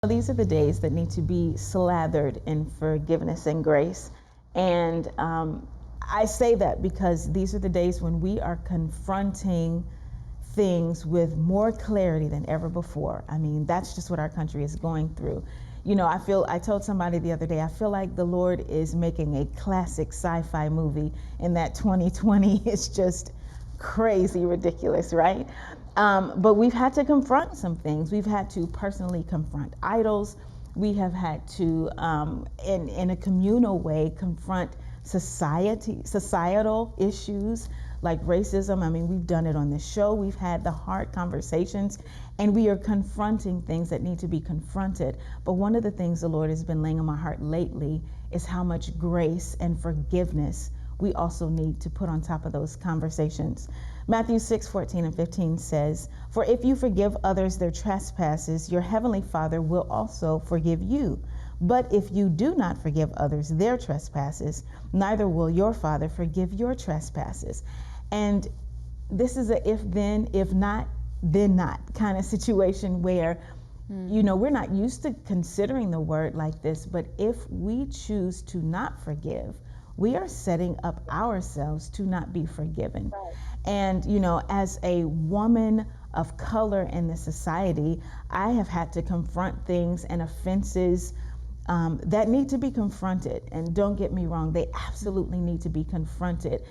These are the days that need to be slathered in forgiveness and grace. And I say that because these are the days when we are confronting things with more clarity than ever before. I mean, that's just what our country is going through. You know, I told somebody the other day, I feel like the Lord is making a classic sci-fi movie, and that 2020 is just crazy ridiculous, right? But we've had to confront some things. We've had to personally confront idols. We have had to, in a communal way, confront societal issues like racism. I mean, we've done it on this show. We've had the hard conversations, and we are confronting things that need to be confronted. But one of the things the Lord has been laying on my heart lately is how much grace and forgiveness we also need to put on top of those conversations. Matthew 6:14-15 says, "For if you forgive others their trespasses, your heavenly Father will also forgive you. But if you do not forgive others their trespasses, neither will your Father forgive your trespasses." And this is a if then, if not, then not kind of situation where, you know, we're not used to considering the word like this, but if we choose to not forgive, we are setting up ourselves to not be forgiven. Right. And, you know, as a woman of color in this society, I have had to confront things and offenses that need to be confronted. And don't get me wrong, they absolutely need to be confronted.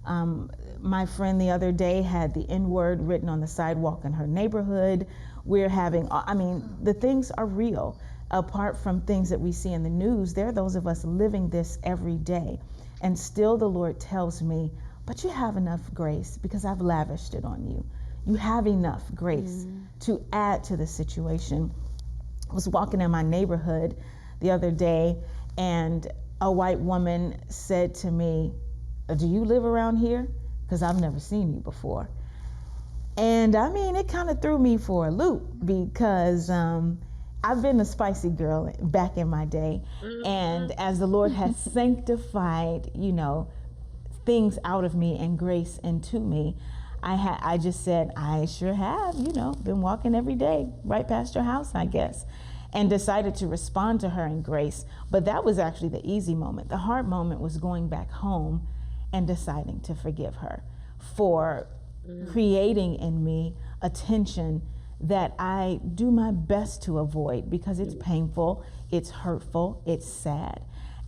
My friend the other day had the N-word written on the sidewalk in her neighborhood. We're having, I mean, the things are real. Apart from things that we see in the news, there are those of us living this every day. And still the Lord tells me, but you have enough grace because I've lavished it on you. You have enough grace to add to the situation. I was walking in my neighborhood the other day, and a white woman said to me, "Do you live around here? Because I've never seen you before." And I mean, it kind of threw me for a loop because I've been a spicy girl back in my day. And as the Lord has sanctified, you know, things out of me and grace into me, I just said, I sure have, you know, been walking every day right past your house, I guess, and decided to respond to her in grace. But that was actually the easy moment. The hard moment was going back home and deciding to forgive her for creating in me a tension that I do my best to avoid because it's painful, it's hurtful, it's sad.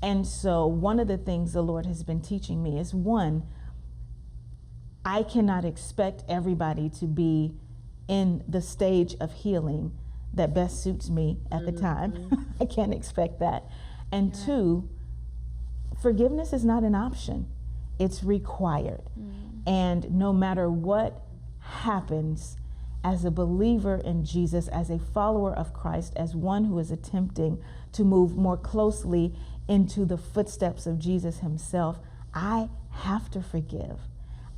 And so one of the things the Lord has been teaching me is, one, I cannot expect everybody to be in the stage of healing that best suits me at the time. I can't expect that. And two, forgiveness is not an option, it's required. And no matter what happens, as a believer in Jesus, as a follower of Christ, as one who is attempting to move more closely into the footsteps of Jesus himself, I have to forgive.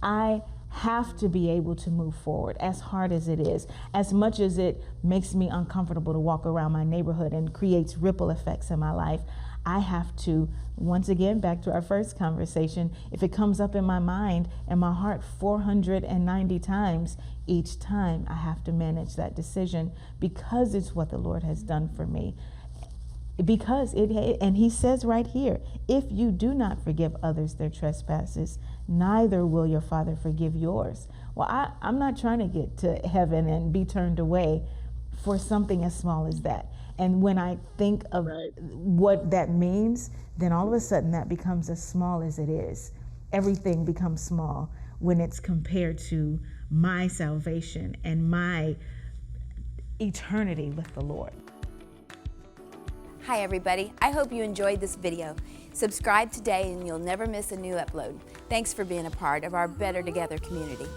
I have to be able to move forward, as hard as it is, as much as it makes me uncomfortable to walk around my neighborhood and creates ripple effects in my life. I have to, once again, back to our first conversation, if it comes up in my mind and my heart 490 times, each time I have to manage that decision because it's what the Lord has done for me. Because and he says right here, if you do not forgive others their trespasses, neither will your Father forgive yours. Well, I'm not trying to get to heaven and be turned away for something as small as that. And when I think of what that means, then all of a sudden that becomes as small as it is. Everything becomes small when it's compared to my salvation and my eternity with the Lord. Hi everybody, I hope you enjoyed this video. Subscribe today and you'll never miss a new upload. Thanks for being a part of our Better Together community.